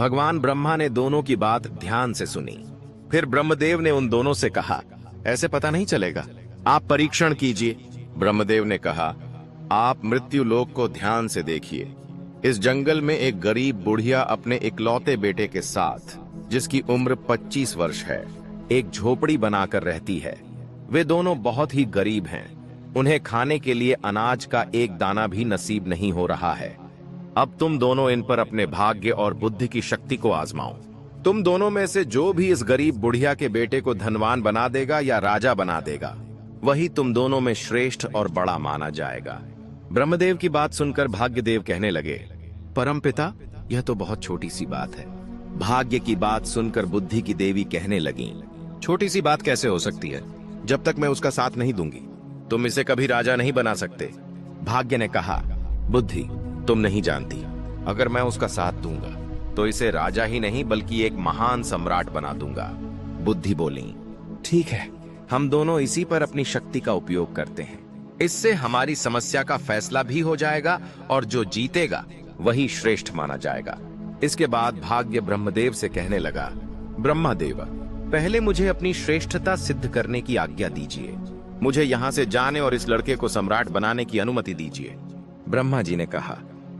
भगवान ब्रह्मा ने दोनों की बात ध्यान से सुनी। फिर ब्रह्मदेव ने उन दोनों से कहा, ऐसे पता नहीं चलेगा, आप परीक्षण कीजिए। ब्रह्मदेव ने कहा, आप मृत्यु लोक को ध्यान से देखिए। इस जंगल में एक गरीब बुढ़िया अपने इकलौते बेटे के साथ, जिसकी उम्र 25 वर्ष है, एक झोपड़ी बनाकर रहती है। वे दोनों बहुत ही गरीब हैं। उन्हें खाने के लिए अनाज का एक दाना भी नसीब नहीं हो रहा है। अब तुम दोनों इन पर अपने भाग्य और बुद्धि की शक्ति को आजमाओ। तुम दोनों में से जो भी इस गरीब बुढ़िया के बेटे को धनवान बना देगा या राजा बना देगा, वही तुम दोनों में श्रेष्ठ और बड़ा माना जाएगा। ब्रह्मदेव की बात सुनकर भाग्यदेव कहने लगे, परमपिता, यह तो बहुत छोटी सी बात है। भाग्य की बात सुनकर बुद्धि की देवी कहने लगी, छोटी सी बात कैसे हो सकती है? जब तक मैं उसका साथ नहीं दूंगी, तुम इसे कभी राजा नहीं बना सकते। भाग्य ने कहा, बुद्धि, तुम नहीं जानती, अगर मैं उसका साथ दूंगा तो इसे राजा ही नहीं बल्कि एक महान सम्राट बना दूंगा। बुद्धि बोली, ठीक है, हम दोनों इसी पर अपनी शक्ति का उपयोग करते हैं। इससे हमारी समस्या का फैसला भी हो जाएगा और जो जीतेगा वही श्रेष्ठ माना जाएगा। इसके बाद भाग्य ब्रह्मदेव से कहने लगा, ब्रह्मदेव, पहले मुझे अपनी श्रेष्ठता सिद्ध करने की आज्ञा दीजिए। मुझे यहाँ से जाने और इस लड़के को सम्राट बनाने की अनुमति दीजिए। ब्रह्मा जी ने कहा,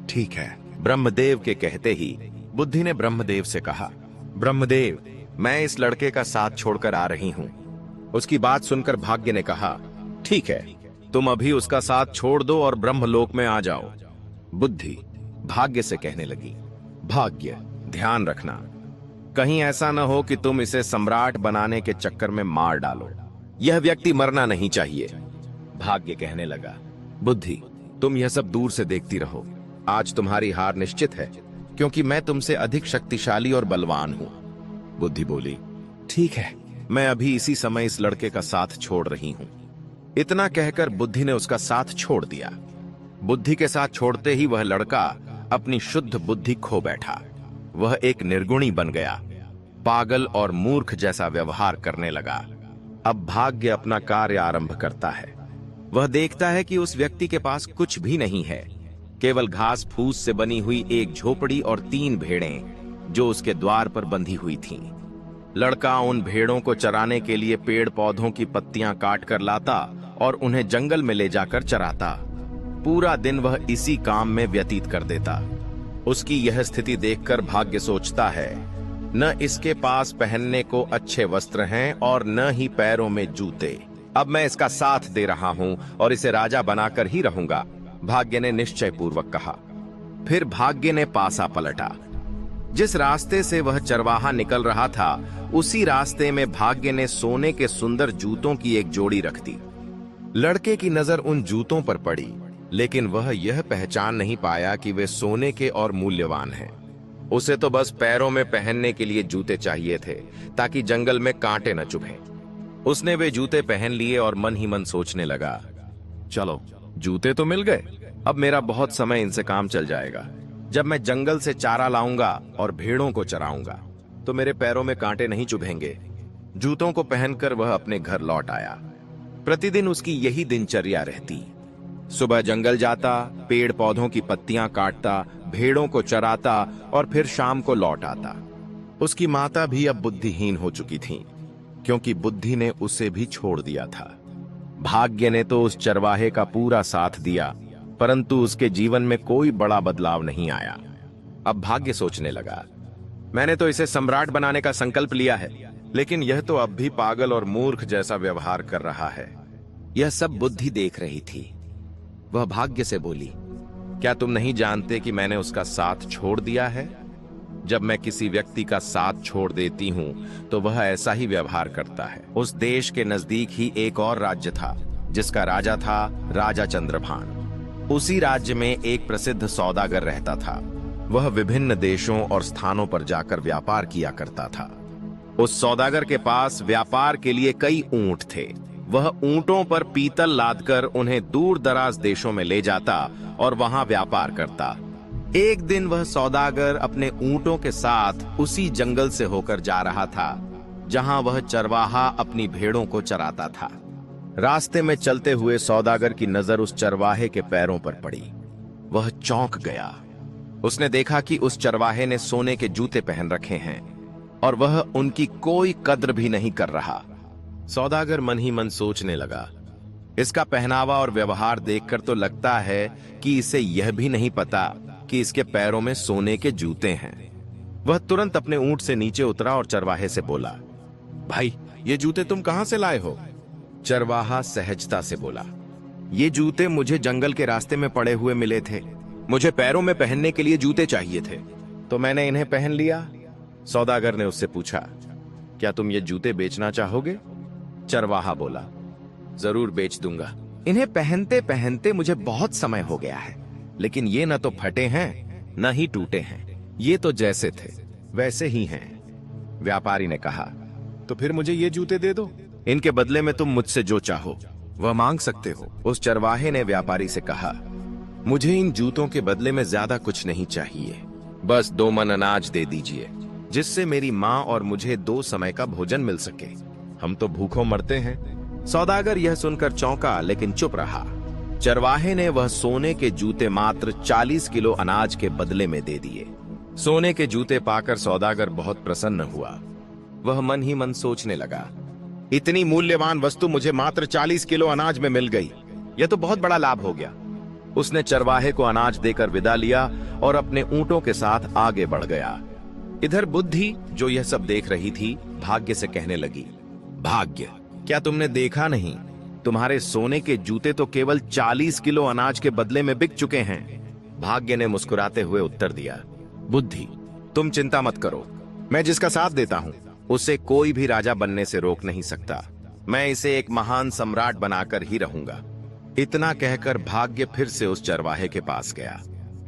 ठीक है। ब्रह्मदेव के कहते ही बुद्धि ने ब्रह्मदेव से कहा, ब्रह्मदेव, मैं इस लड़के का साथ छोड़कर आ रही हूँ। उसकी बात सुनकर भाग्य ने कहा, ठीक है, तुम अभी उसका साथ छोड़ दो और ब्रह्मलोक में आ जाओ। बुद्धि भाग्य से कहने लगी, भाग्य, ध्यान रखना, कहीं ऐसा न हो कि तुम इसे सम्राट बनाने के चक्कर में मार डालो। यह व्यक्ति मरना नहीं चाहिए। भाग्य कहने लगा, बुद्धि, तुम यह सब दूर से देखती रहो। आज तुम्हारी हार निश्चित है, क्योंकि मैं तुमसे अधिक शक्तिशाली और बलवान हूं। बुद्धि बोली, ठीक है, मैं अभी इसी समय इस लड़के का साथ छोड़ रही हूं। इतना कहकर बुद्धि ने उसका साथ छोड़ दिया। बुद्धि के साथ छोड़ते ही वह लड़का अपनी शुद्ध बुद्धि खो बैठा। वह एक निर्गुणी बन गया, पागल और मूर्ख जैसा व्यवहार करने लगा। अब भाग्य अपना कार्य आरंभ करता है। वह देखता है कि उस व्यक्ति के पास कुछ भी नहीं है, केवल घास फूस से बनी हुई एक झोपड़ी और 3 भेड़ें जो उसके द्वार पर बंधी हुई थीं। लड़का उन भेड़ों को चराने के लिए पेड़ पौधों की पत्तियां काट कर लाता और उन्हें जंगल में ले जाकर चराता। पूरा दिन वह इसी काम में व्यतीत कर देता। उसकी यह स्थिति देखकर भाग्य सोचता है, न इसके पास पहनने को अच्छे वस्त्र हैं और न ही पैरों में जूते। अब मैं इसका साथ दे रहा हूं और इसे राजा बनाकर ही रहूंगा। भाग्य ने निश्चय पूर्वक कहा। फिर भाग्य ने पासा पलटा। जिस रास्ते से वह चरवाहा निकल रहा था, उसी रास्ते में भाग्य ने सोने के सुंदर जूतों की एक जोड़ी रख दी। लड़के की नजर उन जूतों पर पड़ी, लेकिन वह यह पहचान नहीं पाया कि वे सोने के और मूल्यवान हैं। उसे तो बस पैरों में पहनने के लिए जूते चाहिए थे, ताकि जंगल में कांटे न चुभें। उसने वे जूते पहन लिए और मन ही मन सोचने लगा, चलो, जूते तो मिल गए, अब मेरा बहुत समय इनसे काम चल जाएगा। जब मैं जंगल से चारा लाऊंगा और भेड़ों को चराऊंगा तो मेरे पैरों में कांटे नहीं चुभेंगे। जूतों को पहनकर वह अपने घर लौट आया। प्रतिदिन उसकी यही दिनचर्या रहती। सुबह जंगल जाता, पेड़ पौधों की पत्तियां काटता, भेड़ों को चराता और फिर शाम को लौट आता। उसकी माता भी अब बुद्धिहीन हो चुकी थी, क्योंकि बुद्धि ने उसे भी छोड़ दिया था। भाग्य ने तो उस चरवाहे का पूरा साथ दिया, परंतु उसके जीवन में कोई बड़ा बदलाव नहीं आया। अब भाग्य सोचने लगा, मैंने तो इसे सम्राट बनाने का संकल्प लिया है, लेकिन यह तो अब भी पागल और मूर्ख जैसा व्यवहार कर रहा है। यह सब बुद्धि देख रही थी। वह भाग्य से बोली, क्या तुम नहीं जानते कि मैंने उसका साथ छोड़ दिया है? जब मैं किसी व्यक्ति का साथ छोड़ देती हूं तो वह ऐसा ही व्यवहार करता है। उस देश के नजदीक ही एक और राज्य था, जिसका राजा था राजा चंद्रभान। उसी राज्य में एक प्रसिद्ध सौदागर रहता था। वह विभिन्न देशों और स्थानों पर जाकर व्यापार किया करता था। उस सौदागर के पास व्यापार के लिए कई ऊंट थे। वह ऊंटों पर पीतल लादकर उन्हें दूर दराज देशों में ले जाता और वहां व्यापार करता। एक दिन वह सौदागर अपने ऊंटों के साथ उसी जंगल से होकर जा रहा था, जहां वह चरवाहा अपनी भेड़ों को चराता था। रास्ते में चलते हुए सौदागर की नजर उस चरवाहे के पैरों पर पड़ी। वह चौंक गया। उसने देखा कि उस चरवाहे ने सोने के जूते पहन रखे हैं और वह उनकी कोई कद्र भी नहीं कर रहा। सौदागर मन ही मन सोचने लगा, इसका पहनावा और व्यवहार देखकर तो लगता है कि इसे यह भी नहीं पता कि इसके पैरों में सोने के जूते हैं। वह तुरंत अपने ऊंट से नीचे उतरा और चरवाहे से बोला, भाई ये जूते तुम कहां से लाए हो? चरवाहा सहजता से बोला, ये जूते मुझे जंगल के रास्ते में पड़े हुए मिले थे। मुझे पैरों में पहनने के लिए जूते चाहिए थे, तो मैंने इन्हें पहन लिया। सौदागर ने उससे पूछा, क्या तुम ये जूते बेचना चाहोगे? चरवाहा बोला, जरूर बेच दूंगा। इन्हें पहनते पहनते मुझे बहुत समय हो गया है, लेकिन ये न तो फटे हैं न ही टूटे हैं। ये तो जैसे थे वैसे ही हैं। व्यापारी ने कहा, तो फिर मुझे ये जूते दे दो। इनके बदले में तुम मुझसे जो चाहो वह मांग सकते हो। उस चरवाहे ने व्यापारी से कहा, मुझे इन जूतों के बदले में ज्यादा कुछ नहीं चाहिए, बस 2 मन अनाज दे दीजिए, जिससे मेरी माँ और मुझे 2 समय का भोजन मिल सके। हम तो भूखों मरते हैं। सौदागर यह सुनकर चौंका, लेकिन चुप रहा। चरवाहे ने वह सोने के जूते मात्र 40 किलो अनाज के बदले में दे दिए। सोने के जूते पाकर सौदागर बहुत प्रसन्न हुआ। वह मन ही मन सोचने लगा, इतनी मूल्यवान वस्तु मुझे मात्र 40 किलो अनाज में मिल गई। यह तो बहुत बड़ा लाभ हो गया। उसने चरवाहे को अनाज देकर विदा लिया और अपने ऊंटों के साथ आगे बढ़ गया। इधर बुद्धि, जो यह सब देख रही थी, भाग्य से कहने लगी, भाग्य, क्या तुमने देखा नहीं, तुम्हारे सोने के जूते तो केवल 40 किलो अनाज के बदले में बिक चुके हैं। भाग्य ने मुस्कुराते हुए उत्तर दिया, बुद्धि, तुम चिंता मत करो, मैं जिसका साथ देता हूं उसे कोई भी राजा बनने से रोक नहीं सकता। मैं इसे एक महान सम्राट बनाकर ही रहूंगा। इतना कहकर भाग्य फिर से उस चरवाहे के पास गया।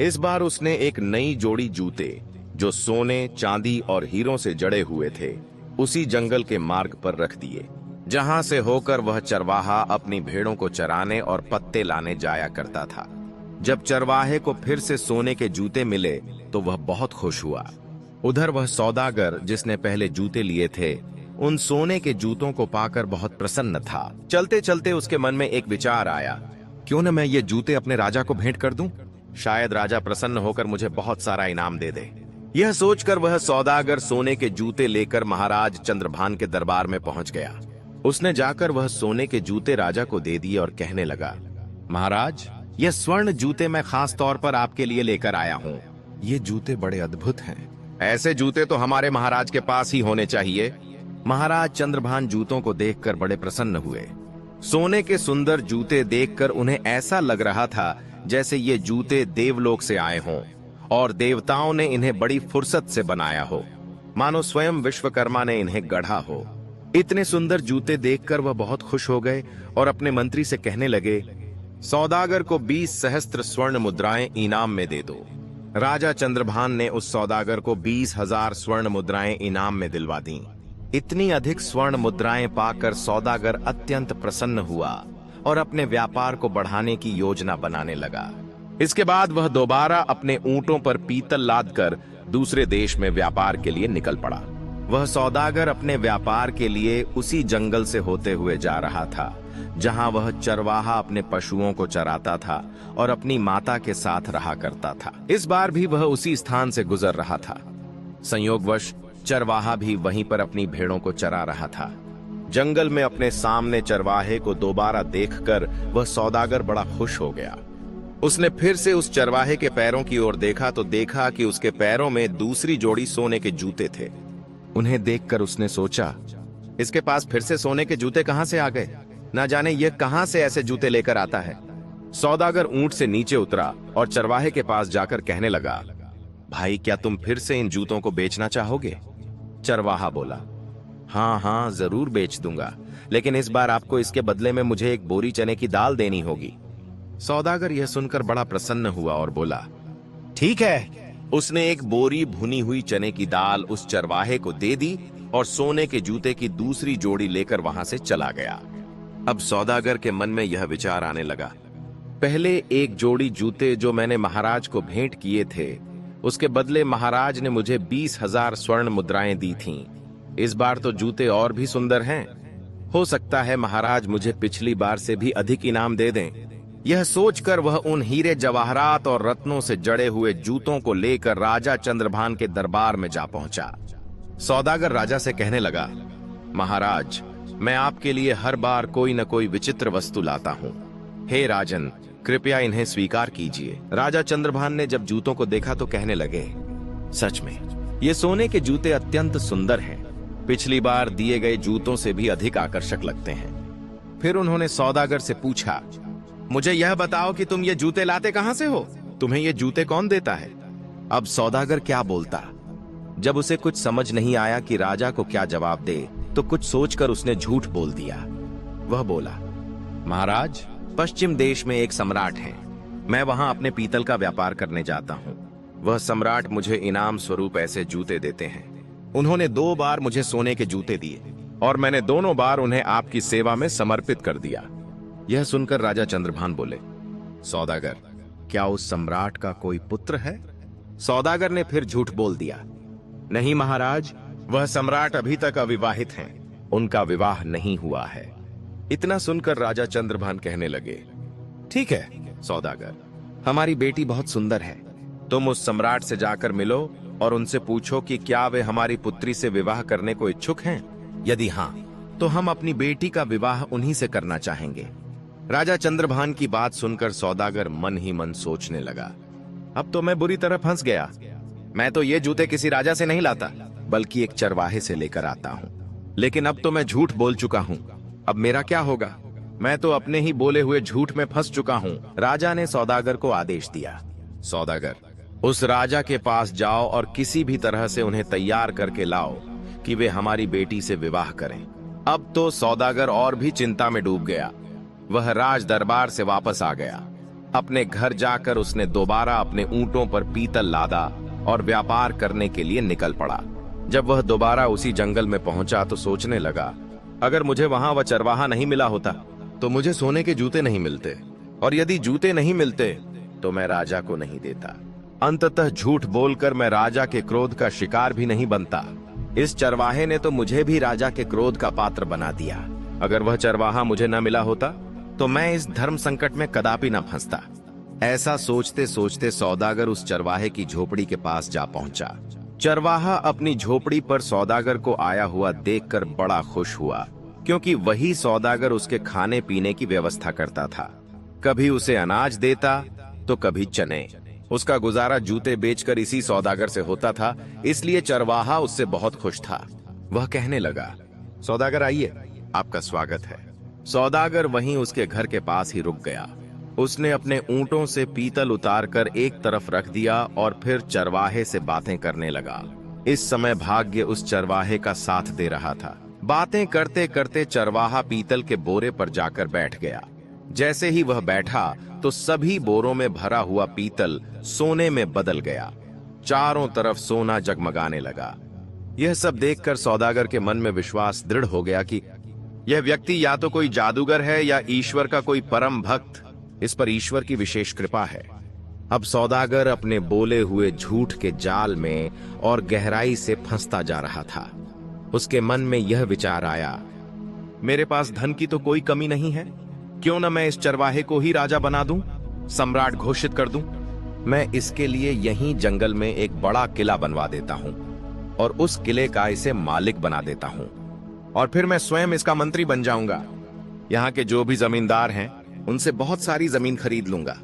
इस बार उसने एक नई जोड़ी जूते, जो सोने, चांदी और हीरों से जड़े हुए थे, उसी जंगल के मार्ग पर रख दिए, जहां से होकर वह चरवाहा अपनी भेड़ों को चराने और पत्ते लाने जाया करता था। जब चरवाहे को फिर से सोने के जूते मिले तो वह बहुत खुश हुआ। उधर वह सौदागर, जिसने पहले जूते लिए थे, उन सोने के जूतों को पाकर बहुत प्रसन्न था। चलते चलते उसके मन में एक विचार आया, क्यों न मैं ये जूते अपने राजा को भेंट कर दूं? शायद राजा प्रसन्न होकर मुझे बहुत सारा इनाम दे दे। यह सोचकर वह सौदागर सोने के जूते लेकर महाराज चंद्रभान के दरबार में पहुंच गया। उसने जाकर वह सोने के जूते राजा को दे दिए और कहने लगा, महाराज, यह स्वर्ण जूते मैं खास तौर पर आपके लिए लेकर आया हूँ। ये जूते बड़े अद्भुत हैं। ऐसे जूते तो हमारे महाराज के पास ही होने चाहिए। महाराज चंद्रभान जूतों को देखकर बड़े प्रसन्न हुए। सोने के सुंदर जूते देखकर उन्हें ऐसा लग रहा था जैसे ये जूते देवलोक से आए हों और देवताओं ने इन्हें बड़ी फुर्सत से बनाया हो, मानो स्वयं विश्वकर्मा ने इन्हें गढ़ा हो। इतने सुंदर जूते देखकर वह बहुत खुश हो गए और अपने मंत्री से कहने लगे, सौदागर को 20 सहस्त्र स्वर्ण मुद्राएं इनाम में दे दो। राजा चंद्रभान ने उस सौदागर को 20,000 स्वर्ण मुद्राएं इनाम में दिलवा दी। इतनी अधिक स्वर्ण मुद्राएं पाकर सौदागर अत्यंत प्रसन्न हुआ और अपने व्यापार को बढ़ाने की योजना बनाने लगा। इसके बाद वह दोबारा अपने ऊंटों पर पीतल लादकर दूसरे देश में व्यापार के लिए निकल पड़ा। वह सौदागर अपने व्यापार के लिए उसी जंगल से होते हुए जा रहा था जहां वह चरवाहा अपने पशुओं को चराता था और अपनी माता के साथ रहा करता था। इस बार भी वह उसी स्थान से गुजर रहा था। संयोगवश चरवाहा भी वहीं पर अपनी भेड़ों को चरा रहा था। जंगल में अपने सामने चरवाहे को दोबारा देखकर वह सौदागर बड़ा खुश हो गया। उसने फिर से उस चरवाहे के पैरों की ओर देखा तो देखा कि उसके पैरों में दूसरी जोड़ी सोने के जूते थे। उन्हें देखकर उसने सोचा, इसके पास फिर से सोने के जूते कहां से आ गए? ना जाने यह कहां से ऐसे जूते लेकर आता है। सौदागर ऊंट से नीचे उतरा और चरवाहे के पास जाकर कहने लगा, भाई, क्या तुम फिर से इन जूतों को बेचना चाहोगे? चरवाहा बोला, हाँ हाँ, जरूर बेच दूंगा, लेकिन इस बार आपको इसके बदले में मुझे एक बोरी चने की दाल देनी होगी। सौदागर यह सुनकर बड़ा प्रसन्न हुआ और बोला, ठीक है। उसने एक बोरी भुनी हुई चने की दाल उस चरवाहे को दे दी और सोने के जूते की दूसरी जोड़ी लेकर वहां से चला गया। अब सौदागर के मन में यह विचार आने लगा, पहले एक जोड़ी जूते जो मैंने महाराज को भेंट किए थे, उसके बदले महाराज ने मुझे 20,000 स्वर्ण मुद्राएं दी थीं। इस बार तो जूते और भी सुंदर हैं। हो सकता है महाराज मुझे पिछली बार से भी अधिक इनाम दे दें। यह सोचकर वह उन हीरे जवाहरात और रत्नों से जड़े हुए जूतों को लेकर राजा चंद्रभान के दरबार में जा पहुंचा। सौदागर राजा से कहने लगा, महाराज, मैं आपके लिए हर बार कोई न कोई विचित्र वस्तु लाता हूं। हे राजन, कृपया इन्हें स्वीकार कीजिए। राजा चंद्रभान ने जब जूतों को देखा तो कहने लगे, सच में ये सोने के जूते अत्यंत सुंदर हैं। पिछली बार दिए गए जूतों से भी अधिक आकर्षक लगते हैं। फिर उन्होंने सौदागर से पूछा, मुझे यह बताओ कि तुम ये जूते लाते कहां से हो? तुम्हें ये जूते कौन देता है? अब सौदागर क्या बोलता? जब उसे कुछ समझ नहीं आया कि राजा को क्या जवाब दे, तो कुछ सोचकर उसने झूठ बोल दिया। वह बोला, महाराज, पश्चिम देश में एक सम्राट है। मैं वहां अपने पीतल का व्यापार करने जाता हूं। वह सम्राट मुझे इनाम स्वरूप ऐसे जूते देते हैं। उन्होंने 2 बार मुझे सोने के जूते दिए और मैंने दोनों बार उन्हें आपकी सेवा में समर्पित कर दिया। यह सुनकर राजा चंद्रभान बोले, सौदागर, क्या उस सम्राट का कोई पुत्र है? सौदागर ने फिर झूठ बोल दिया, नहीं महाराज, वह सम्राट अभी तक अविवाहित हैं। उनका विवाह नहीं हुआ है। इतना सुनकर राजा चंद्रभान कहने लगे, ठीक है सौदागर, हमारी बेटी बहुत सुंदर है। तुम उस सम्राट से जाकर मिलो और उनसे पूछो कि क्या वे हमारी पुत्री से विवाह करने को इच्छुक हैं। यदि हां, तो हम अपनी बेटी का विवाह उन्हीं से करना चाहेंगे। राजा चंद्रभान की बात सुनकर सौदागर मन ही मन सोचने लगा, अब तो मैं बुरी तरह फंस गया। मैं तो ये जूते किसी राजा से नहीं लाता, बल्कि एक चरवाहे से लेकर आता हूं। लेकिन अब तो मैं झूठ बोल चुका हूं। अब मेरा क्या होगा? मैं तो अपने ही बोले हुए झूठ में फंस चुका हूं। राजा ने सौदागर को आदेश दिया, सौदागर, उस राजा के पास जाओ और किसी भी तरह से उन्हें तैयार करके लाओ कि वे हमारी बेटी से विवाह करें। अब तो सौदागर और भी चिंता में डूब गया। वह राज दरबार से वापस आ गया। अपने घर जाकर उसने दोबारा अपने ऊंटों पर पीतल लादा और व्यापार करने के लिए निकल पड़ा। जब वह दोबारा उसी जंगल में पहुंचा तो सोचने लगा, अगर मुझे वहां वह चरवाहा नहीं मिला होता तो मुझे सोने के जूते नहीं मिलते, और यदि जूते नहीं मिलते तो मैं राजा को नहीं देता। अंततः झूठ बोलकर मैं राजा के क्रोध का शिकार भी नहीं बनता। इस चरवाहे ने तो मुझे भी राजा के क्रोध का पात्र बना दिया। अगर वह चरवाहा मुझे न मिला होता तो मैं इस धर्म संकट में कदापि न फंसता। ऐसा सोचते सोचते सौदागर उस चरवाहे की झोपड़ी के पास जा पहुंचा। चरवाहा अपनी झोपड़ी पर सौदागर को आया हुआ देखकर बड़ा खुश हुआ, क्योंकि वही सौदागर उसके खाने पीने की व्यवस्था करता था। कभी उसे अनाज देता तो कभी चने। उसका गुजारा जूते बेचकर इसी सौदागर से होता था, इसलिए चरवाहा उससे बहुत खुश था। वह कहने लगा, सौदागर आइए, आपका स्वागत है। सौदागर वहीं उसके घर के पास ही रुक गया। उसने अपने ऊंटों से पीतल उतारकर एक तरफ रख दिया और फिर चरवाहे से बातें करने लगा। इस समय भाग्य उस चरवाहे का साथ दे रहा था। बातें करते करते चरवाहा पीतल के बोरे पर जाकर बैठ गया। जैसे ही वह बैठा तो सभी बोरों में भरा हुआ पीतल सोने में बदल गया। चारों तरफ सोना जगमगाने लगा। यह सब देखकर सौदागर के मन में विश्वास दृढ़ हो गया कि यह व्यक्ति या तो कोई जादूगर है या ईश्वर का कोई परम भक्त। इस पर ईश्वर की विशेष कृपा है। अब सौदागर अपने बोले हुए झूठ के जाल में और गहराई से फंसता जा रहा था। उसके मन में यह विचार आया, मेरे पास धन की तो कोई कमी नहीं है, क्यों न मैं इस चरवाहे को ही राजा बना दूं, सम्राट घोषित कर दूं। मैं इसके लिए यहीं जंगल में एक बड़ा किला बनवा देता हूं और उस किले का इसे मालिक बना देता हूं, और फिर मैं स्वयं इसका मंत्री बन जाऊंगा। यहाँ के जो भी जमींदार हैं उनसे बहुत सारी जमीन खरीद लूंगा।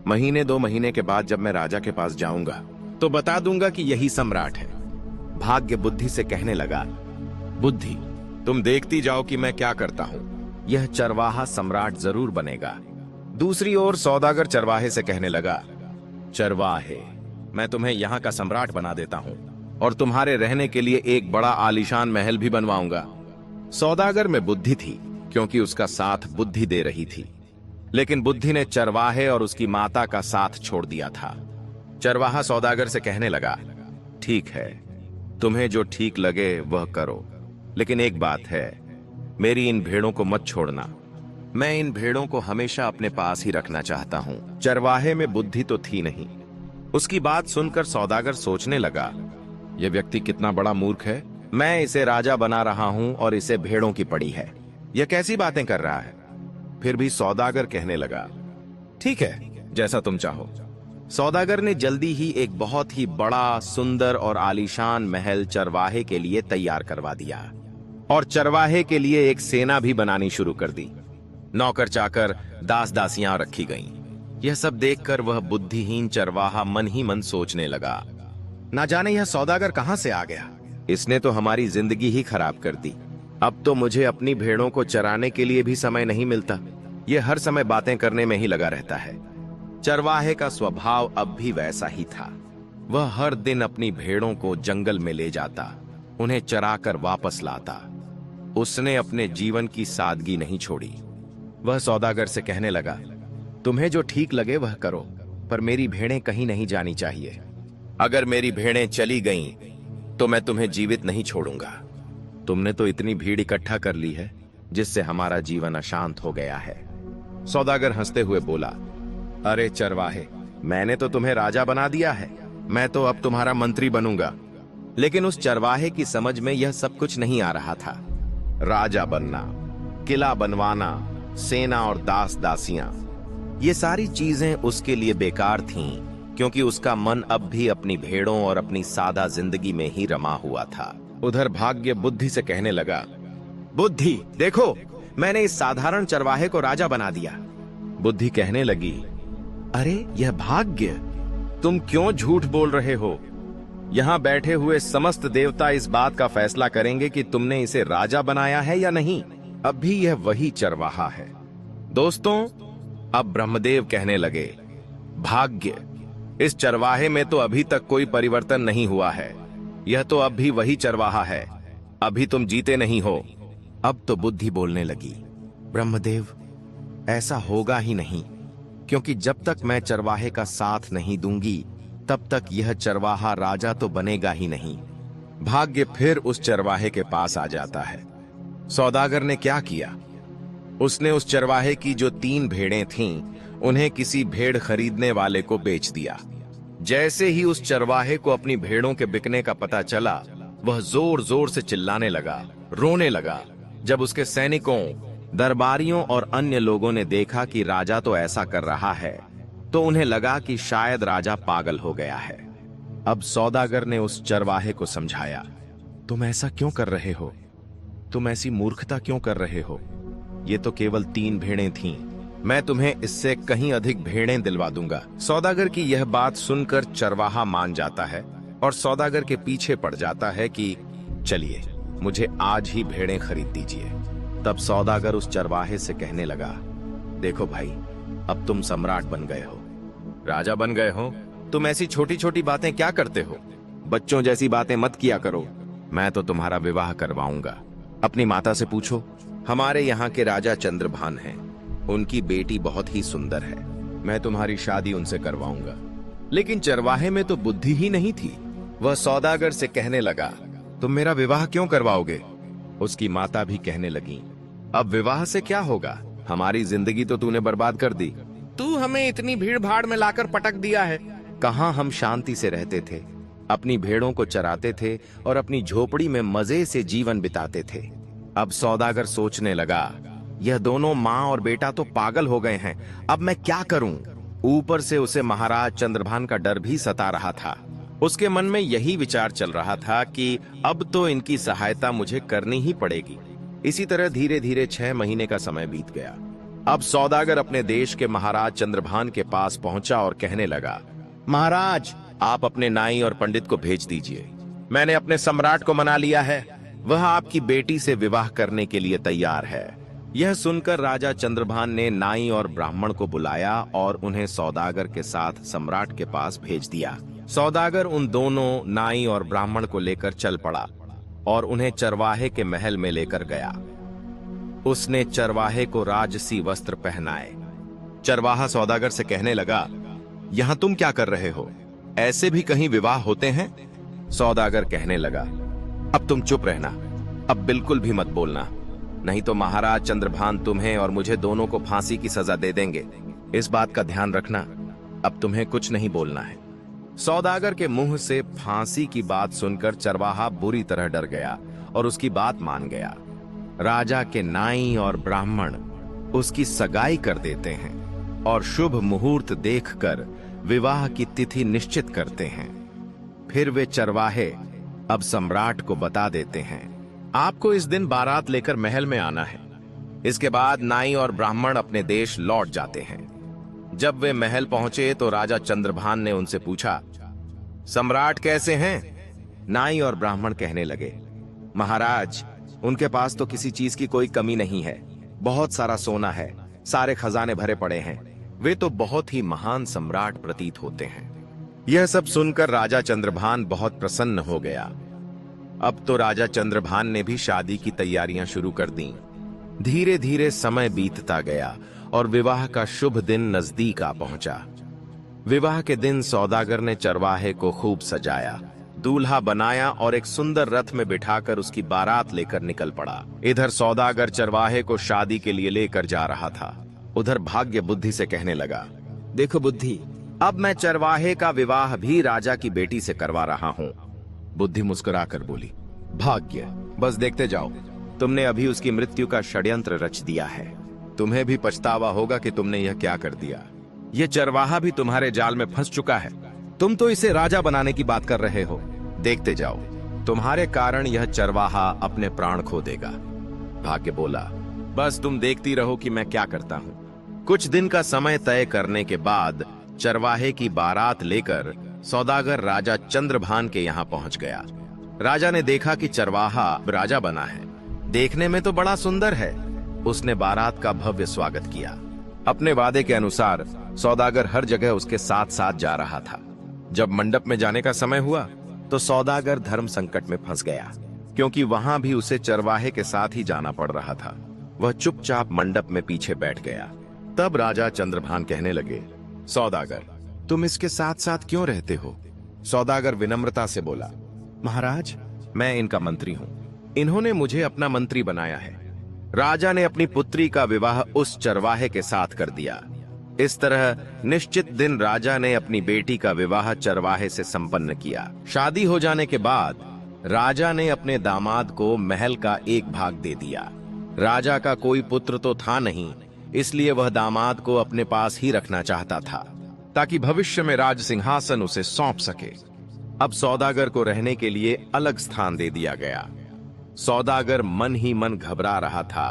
महीने 2 महीने के बाद जब मैं राजा के पास जाऊंगा तो बता दूंगा कि यही सम्राट है। भाग्य बुद्धि से कहने लगा, बुद्धि, तुम देखती जाओ कि मैं क्या करता हूं। यह चरवाहा सम्राट जरूर बनेगा। दूसरी ओर सौदागर चरवाहे से कहने लगा, चरवाहे, मैं तुम्हें यहाँ का सम्राट बना देता हूं और तुम्हारे रहने के लिए एक बड़ा आलीशान महल भी बनवाऊंगा। सौदागर में बुद्धि थी, क्योंकि उसका साथ बुद्धि दे रही थी, लेकिन बुद्धि ने चरवाहे और उसकी माता का साथ छोड़ दिया था। चरवाहा सौदागर से कहने लगा, ठीक है, तुम्हें जो ठीक लगे वह करो, लेकिन एक बात है, मेरी इन भेड़ों को मत छोड़ना। मैं इन भेड़ों को हमेशा अपने पास ही रखना चाहता हूं। चरवाहे में बुद्धि तो थी नहीं। उसकी बात सुनकर सौदागर सोचने लगा, यह व्यक्ति कितना बड़ा मूर्ख है। मैं इसे राजा बना रहा हूं और इसे भेड़ों की पड़ी है। यह कैसी बातें कर रहा है। फिर भी सौदागर कहने लगा, ठीक है, जैसा तुम चाहो। सौदागर ने जल्दी ही एक बहुत ही बड़ा, सुंदर और आलीशान महल चरवाहे के लिए तैयार करवा दिया और चरवाहे के लिए एक सेना भी बनानी शुरू कर दी। नौकर चाकर, दास दासियां रखी गईं। यह सब देखकर वह बुद्धिहीन चरवाहा मन ही मन सोचने लगा, ना जाने यह सौदागर कहां से आ गया। इसने तो हमारी जिंदगी ही खराब कर दी। अब तो मुझे अपनी भेड़ों को चराने के लिए भी समय नहीं मिलता। यह हर समय बातें करने में ही लगा रहता है। चरवाहे का स्वभाव अब भी वैसा ही था। वह हर दिन अपनी भेड़ों को जंगल में ले जाता, उन्हें चराकर वापस लाता। उसने अपने जीवन की सादगी नहीं छोड़ी। वह सौदागर से कहने लगा, तुम्हें जो ठीक लगे वह करो, पर मेरी भेड़ें कहीं नहीं जानी चाहिए। अगर मेरी भेड़ें चली गईं, तो मैं तुम्हें जीवित नहीं छोड़ूंगा। तुमने तो इतनी भीड़ इकट्ठा कर ली है, जिससे हमारा जीवन अशांत हो गया है। सौदागर हंसते हुए बोला, अरे चरवाहे, मैंने तो तुम्हें राजा बना दिया है। मैं तो अब तुम्हारा मंत्री बनूंगा। लेकिन उस चरवाहे की समझ में यह सब कुछ नहीं आ रहा था। राजा बनना, किला बनवाना, सेना और दास दासियां, ये सारी चीजें उसके लिए बेकार थीं, क्योंकि उसका मन अब भी अपनी भेड़ों और अपनी सादा जिंदगी में ही रमा हुआ था। उधर भाग्य बुद्धि से कहने लगा, बुद्धि देखो, मैंने इस साधारण चरवाहे को राजा बना दिया। बुद्धि कहने लगी, अरे यह भाग्य, तुम क्यों झूठ बोल रहे हो? यहां बैठे हुए समस्त देवता इस बात का फैसला करेंगे कि तुमने इसे राजा बनाया है या नहीं। अब भी यह वही चरवाहा है। दोस्तों, अब ब्रह्मदेव कहने लगे, भाग्य, इस चरवाहे में तो अभी तक कोई परिवर्तन नहीं हुआ है। यह तो अब भी वही चरवाहा है। अभी तुम जीते नहीं हो। अब तो बुद्धि बोलने लगी, ब्रह्मदेव, ऐसा होगा ही नहीं, क्योंकि जब तक मैं चरवाहे का साथ नहीं दूंगी, तब तक यह चरवाहा राजा तो बनेगा ही नहीं। भाग्य फिर उस चरवाहे के पास आ जाता है। सौदागर ने क्या किया? उसने उस चरवाहे की जो 3 भेड़ें थीं, उन्हें किसी भेड़ खरीदने वाले को बेच दिया। जैसे ही उस चरवाहे को अपनी भेड़ों के बिकने का पता चला, वह जोर जोर से चिल्लाने लगा, रोने लगा। जब उसके सैनिकों, दरबारियों और अन्य लोगों ने देखा कि राजा तो ऐसा कर रहा है, तो उन्हें लगा कि शायद राजा पागल हो गया है। अब सौदागर ने उस चरवाहे को समझाया, तुम ऐसा क्यों कर रहे हो? तुम ऐसी मूर्खता क्यों कर रहे हो? ये तो केवल 3 भेड़ें थीं। मैं तुम्हें इससे कहीं अधिक भेड़ें दिलवा दूंगा। सौदागर की यह बात सुनकर चरवाहा मान जाता है और सौदागर के पीछे पड़ जाता है कि चलिए, मुझे आज ही भेड़ें खरीद दीजिए। तब सौदागर उस चरवाहे से कहने लगा, देखो भाई, अब तुम सम्राट बन गए हो, राजा बन गए हो। तुम ऐसी छोटी छोटी बातें क्या करते हो? बच्चों जैसी बातें मत किया करो। मैं तो तुम्हारा विवाह करवाऊंगा। अपनी माता से पूछो। हमारे यहाँ के राजा चंद्रभान हैं, उनकी बेटी बहुत ही सुंदर है। मैं तुम्हारी शादी उनसे करवाऊंगा। लेकिन चरवाहे में तो बुद्धि ही नहीं थी। वह सौदागर से कहने लगा, तुम मेरा विवाह क्यों करवाओगे? उसकी माता भी कहने लगी, अब विवाह से क्या होगा? हमारी जिंदगी तो तूने बर्बाद कर दी। तू हमें इतनी भीड़ भाड़ में लाकर पटक दिया है। कहाँ हम शांति से रहते थे, अपनी भेड़ों को चराते थे और अपनी झोपड़ी में मजे से जीवन बिताते थे। अब सौदागर सोचने लगा, यह दोनों माँ और बेटा तो पागल हो गए हैं। अब मैं क्या करूं? ऊपर से उसे महाराज चंद्रभान का डर भी सता रहा था। उसके मन में यही विचार चल रहा था कि अब तो इनकी सहायता मुझे करनी ही पड़ेगी। इसी तरह धीरे धीरे 6 महीने का समय बीत गया। अब सौदागर अपने देश के महाराज चंद्रभान के पास पहुंचा और कहने लगा, महाराज, आप अपने नाई और पंडित को भेज दीजिए। मैंने अपने सम्राट को मना लिया है। वह आपकी बेटी से विवाह करने के लिए तैयार है। यह सुनकर राजा चंद्रभान ने नाई और ब्राह्मण को बुलाया और उन्हें सौदागर के साथ सम्राट के पास भेज दिया। सौदागर उन दोनों नाई और ब्राह्मण को लेकर चल पड़ा और उन्हें चरवाहे के महल में लेकर गया। उसने चरवाहे को राजसी वस्त्र पहनाए। चरवाहा सौदागर से कहने लगा, यहां तुम क्या कर रहे हो? ऐसे भी कहीं विवाह होते हैं? सौदागर कहने लगा, अब तुम चुप रहना, अब बिल्कुल भी मत बोलना, नहीं तो महाराज चंद्रभान तुम्हें और मुझे दोनों को फांसी की सजा दे देंगे। इस बात का ध्यान रखना, अब तुम्हें कुछ नहीं बोलना है। सौदागर के मुंह से फांसी की बात सुनकर चरवाहा बुरी तरह डर गया और उसकी बात मान गया। राजा के नाई और ब्राह्मण उसकी सगाई कर देते हैं। और शुभ मुहूर्त देखकर विवाह की तिथि निश्चित करते हैं। फिर वे चरवाहे अब सम्राट को बता देते हैं, आपको इस दिन बारात लेकर महल में आना है। इसके बाद नाई और ब्राह्मण अपने देश लौट जाते हैं। जब वे महल पहुंचे तो राजा चंद्रभान ने उनसे पूछा, सम्राट कैसे हैं? नाई और ब्राह्मण कहने लगे, महाराज, उनके पास तो किसी चीज की कोई कमी नहीं है। बहुत सारा सोना है, सारे खजाने भरे पड़े हैं। वे तो बहुत ही महान सम्राट प्रतीत होते हैं। यह सब सुनकर राजा चंद्रभान बहुत प्रसन्न हो गया। अब तो राजा चंद्रभान ने भी शादी की तैयारियां शुरू कर दी। धीरे धीरे समय बीतता गया और विवाह का शुभ दिन नजदीक आ पहुंचा। विवाह के दिन सौदागर ने चरवाहे को खूब सजाया, दूल्हा बनाया और एक सुंदर रथ में बिठाकर उसकी बारात लेकर निकल पड़ा। इधर सौदागर चरवाहे को शादी के लिए लेकर जा रहा था। उधर भाग्य बुद्धि से कहने लगा, देखो बुद्धि, अब मैं चरवाहे का विवाह भी राजा की बेटी से करवा रहा हूँ। बुद्धि मुस्कुराकर बोली, भाग्य, बस देखते जाओ, तुमने अभी उसकी मृत्यु का षड्यंत्र रच दिया है। तुम्हें भी पछतावा होगा कि तुमने यह क्या कर दिया। यह चरवाहा भी तुम्हारे जाल में फंस चुका है। तुम तो इसे राजा बनाने की बात कर रहे हो। देखते जाओ, तुम्हारे कारण यह चरवाहा अपने प्राण खो देगा। भाग्य बोला, बस तुम देखती रहो कि मैं क्या करता हूँ। कुछ दिन का समय तय करने के बाद चरवाहे की बारात लेकर सौदागर राजा चंद्रभान के यहाँ पहुंच गया। राजा ने देखा कि चरवाहा राजा बना है। देखने में तो बड़ा सुंदर है। उसने बारात का भव्य स्वागत किया। अपने वादे के अनुसार सौदागर हर जगह उसके साथ साथ जा रहा था। जब मंडप में जाने का समय हुआ तो सौदागर धर्म संकट में फंस गया, क्योंकि वहां भी उसे चरवाहे के साथ ही जाना पड़ रहा था। वह चुपचाप मंडप में पीछे बैठ गया। तब राजा चंद्रभान कहने लगे, सौदागर, तुम इसके साथ साथ क्यों रहते हो? सौदागर विनम्रता से बोला, महाराज, मैं इनका मंत्री हूं। इन्होंने मुझे अपना मंत्री बनाया है। राजा ने अपनी पुत्री का विवाह उस चरवाहे के साथ कर दिया। इस तरह निश्चित दिन राजा ने अपनी बेटी का विवाह चरवाहे से संपन्न किया। शादी हो जाने के बाद राजा ने अपने दामाद को महल का एक भाग दे दिया। राजा का कोई पुत्र तो था नहीं, इसलिए वह दामाद को अपने पास ही रखना चाहता था, ताकि भविष्य में राज सिंहासन उसे सौंप सके। अब सौदागर को रहने के लिए अलग स्थान दे दिया गया। सौदागर मन ही मन घबरा रहा था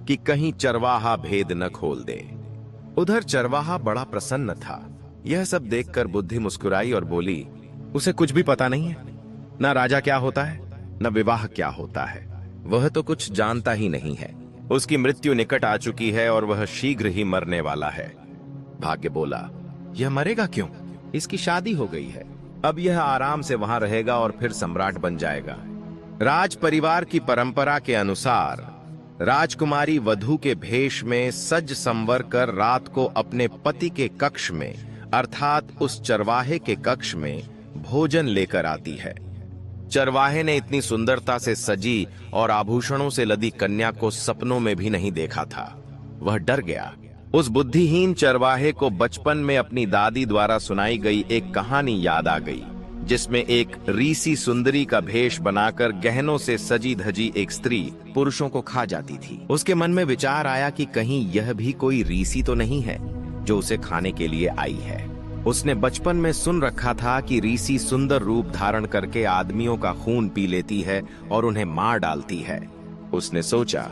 कि कहीं चरवाहा भेद न खोल दे। उधर चरवाहा बड़ा प्रसन्न था। यह सब देखकर बुद्धि मुस्कुराई और बोली, उसे कुछ भी पता नहीं है, न राजा क्या होता है, न विवाह क्या होता है। वह तो कुछ जानता ही नहीं है। उसकी मृत्यु निकट आ चुकी है और वह शीघ्र ही मरने वाला है। भाग्य बोला, यह मरेगा क्यों? इसकी शादी हो गई है। अब यह आराम से वहां रहेगा और फिर सम्राट बन जाएगा। राज परिवार की परंपरा के अनुसार राजकुमारी वधू के भेष में सज संवर कर रात को अपने पति के कक्ष में, अर्थात उस चरवाहे के कक्ष में भोजन लेकर आती है। चरवाहे ने इतनी सुंदरता से सजी और आभूषणों से लदी कन्या को सपनों में भी नहीं देखा था। वह डर गया। उस बुद्धिहीन चरवाहे को बचपन में अपनी दादी द्वारा सुनाई गई एक कहानी याद आ गई, जिसमें एक रीसी सुंदरी का भेष बनाकर गहनों से सजी धजी एक स्त्री पुरुषों को खा जाती थी। उसके मन में विचार आया कि कहीं यह भी कोई रीसी तो नहीं है जो उसे खाने के लिए आई है। उसने बचपन में सुन रखा था कि रीसी सुंदर रूप धारण करके आदमियों का खून पी लेती है और उन्हें मार डालती है। उसने सोचा,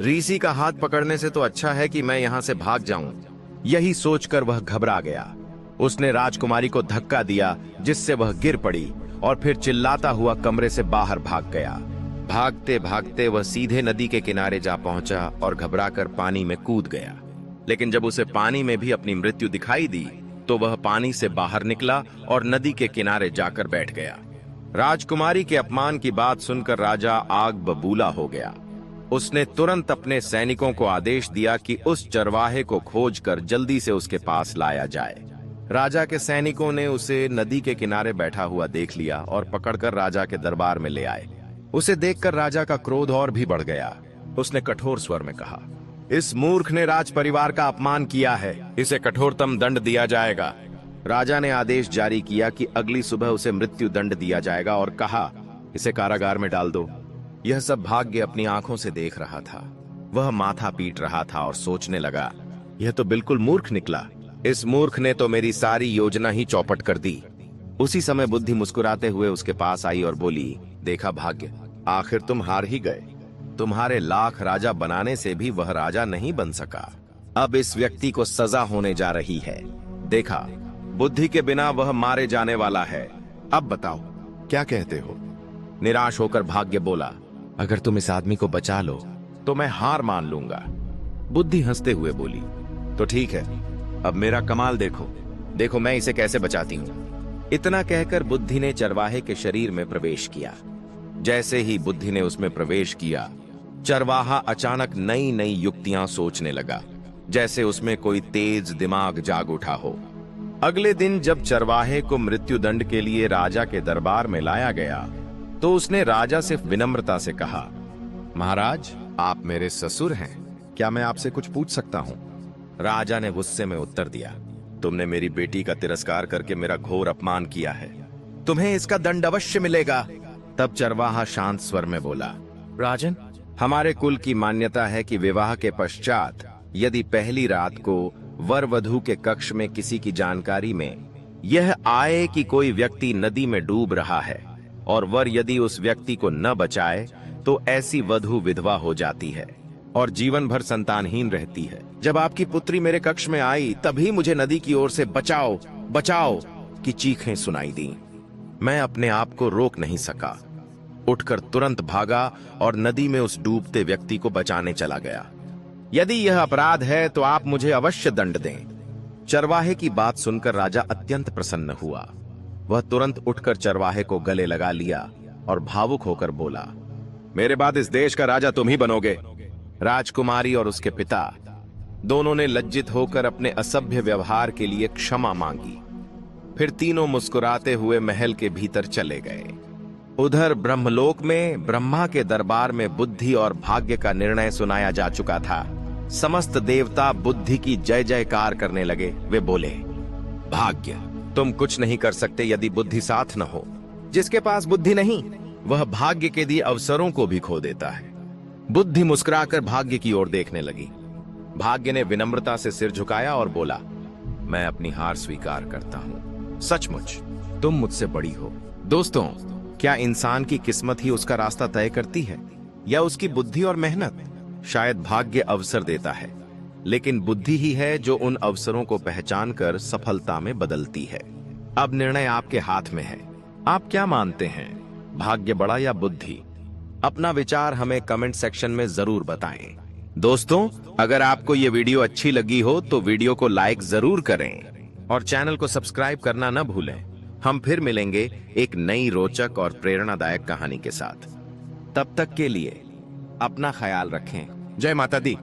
रीसी का हाथ पकड़ने से तो अच्छा है कि मैं यहाँ से भाग जाऊं। यही सोचकर वह घबरा गया। उसने राजकुमारी को धक्का दिया, जिससे वह गिर पड़ी और फिर चिल्लाता हुआ कमरे से बाहर भाग गया। भागते भागते वह सीधे नदी के किनारे जा पहुंचा और घबराकर पानी में कूद गया। लेकिन जब उसे पानी में भी अपनी मृत्यु दिखाई दी तो वह पानी से बाहर निकला और नदी के किनारे जाकर बैठ गया। राजकुमारी के अपमान की बात सुनकर राजा आग बबूला हो गया। उसने तुरंत अपने सैनिकों को आदेश दिया कि उस चरवाहे को खोजकर जल्दी से उसके पास लाया जाए। राजा के सैनिकों ने उसे नदी के किनारे बैठा हुआ देख लिया और पकड़कर राजा के दरबार में ले आए। उसे देखकर राजा का क्रोध और भी बढ़ गया। उसने कठोर स्वर में कहा, इस मूर्ख ने राज परिवार का अपमान किया है, इसे कठोरतम दंड दिया जाएगा। राजा ने आदेश जारी किया कि अगली सुबह उसे मृत्यु दंड दिया जाएगा और कहा, इसे कारागार में डाल दो। यह सब भाग्य अपनी आंखों से देख रहा था। वह माथा पीट रहा था और सोचने लगा, यह तो बिल्कुल मूर्ख निकला। इस मूर्ख ने तो मेरी सारी योजना ही चौपट कर दी। उसी समय बुद्धि मुस्कुराते हुए उसके पास आई और बोली, देखा भाग्य, आखिर तुम हार ही गए। तुम्हारे लाख राजा बनाने से भी वह राजा नहीं बन सका। अब इस व्यक्ति को सजा होने जा रही है। देखा, बुद्धि के बिना वह मारे जाने वाला है। अब बताओ क्या कहते हो? निराश होकर भाग्य बोला, अगर तुम इस आदमी को बचा लो तो मैं हार मान लूंगा। बुद्धि हंसते हुए बोली, तो ठीक है, अब मेरा कमाल देखो, देखो मैं इसे कैसे बचाती हूं। इतना कहकर बुद्धि ने चरवाहे के शरीर में प्रवेश किया। जैसे ही बुद्धि ने उसमें प्रवेश किया, चरवाहा अचानक नई नई युक्तियां सोचने लगा, जैसे उसमें कोई तेज दिमाग जाग उठा हो। अगले दिन जब चरवाहे को मृत्युदंड के लिए राजा के दरबार में लाया गया, तो उसने राजा से विनम्रता से कहा, महाराज, आप मेरे ससुर हैं, क्या मैं आपसे कुछ पूछ सकता हूं? राजा ने गुस्से में उत्तर दिया, तुमने मेरी बेटी का तिरस्कार करके मेरा घोर अपमान किया है, तुम्हें इसका दंड अवश्य मिलेगा। तब चरवाहा शांत स्वर में बोला, राजन, हमारे कुल की मान्यता है कि विवाह के पश्चात यदि पहली रात को वर वधू के कक्ष में किसी की जानकारी में यह आए कि कोई व्यक्ति नदी में डूब रहा है और वर यदि उस व्यक्ति को न बचाए तो ऐसी वधू विधवा हो जाती है और जीवन भर संतानहीन रहती है। जब आपकी पुत्री मेरे कक्ष में आई तभी मुझे नदी की ओर से बचाओ बचाओ की चीखें सुनाई दी। मैं अपने आप को रोक नहीं सका, उठकर तुरंत भागा और नदी में उस डूबते व्यक्ति को बचाने चला गया। यदि यह अपराध है तो आप मुझे अवश्य दंड दें। चरवाहे की बात सुनकर राजा अत्यंत प्रसन्न हुआ। वह तुरंत उठकर चरवाहे को गले लगा लिया और भावुक होकर बोला, मेरे बाद इस देश का राजा तुम ही बनोगे। राजकुमारी और उसके पिता दोनों ने लज्जित होकर अपने असभ्य व्यवहार के लिए क्षमा मांगी। फिर तीनों मुस्कुराते हुए महल के भीतर चले गए। उधर ब्रह्मलोक में ब्रह्मा के दरबार में बुद्धि और भाग्य का निर्णय सुनाया जा चुका था। समस्त देवता बुद्धि की जय जयकार करने लगे। वे बोले, भाग्य, तुम कुछ नहीं कर सकते यदि बुद्धि साथ न हो। जिसके पास बुद्धि नहीं वह भाग्य के दिए अवसरों को भी खो देता है। बुद्धि मुस्कुराकर भाग्य की ओर देखने लगी। भाग्य ने विनम्रता से सिर झुकाया और बोला, मैं अपनी हार स्वीकार करता हूं। सचमुच तुम मुझसे बड़ी हो। दोस्तों, क्या इंसान की किस्मत ही उसका रास्ता तय करती है या उसकी बुद्धि और मेहनत? शायद भाग्य अवसर देता है, लेकिन बुद्धि ही है जो उन अवसरों को पहचान कर सफलता में बदलती है। अब निर्णय आपके हाथ में है। आप क्या मानते हैं, भाग्य बड़ा या बुद्धि? अपना विचार हमें कमेंट सेक्शन में जरूर बताएं। दोस्तों, अगर आपको ये वीडियो अच्छी लगी हो तो वीडियो को लाइक जरूर करें और चैनल को सब्सक्राइब करना न भूलें। हम फिर मिलेंगे एक नई रोचक और प्रेरणादायक कहानी के साथ। तब तक के लिए अपना ख्याल रखें। जय माता दी।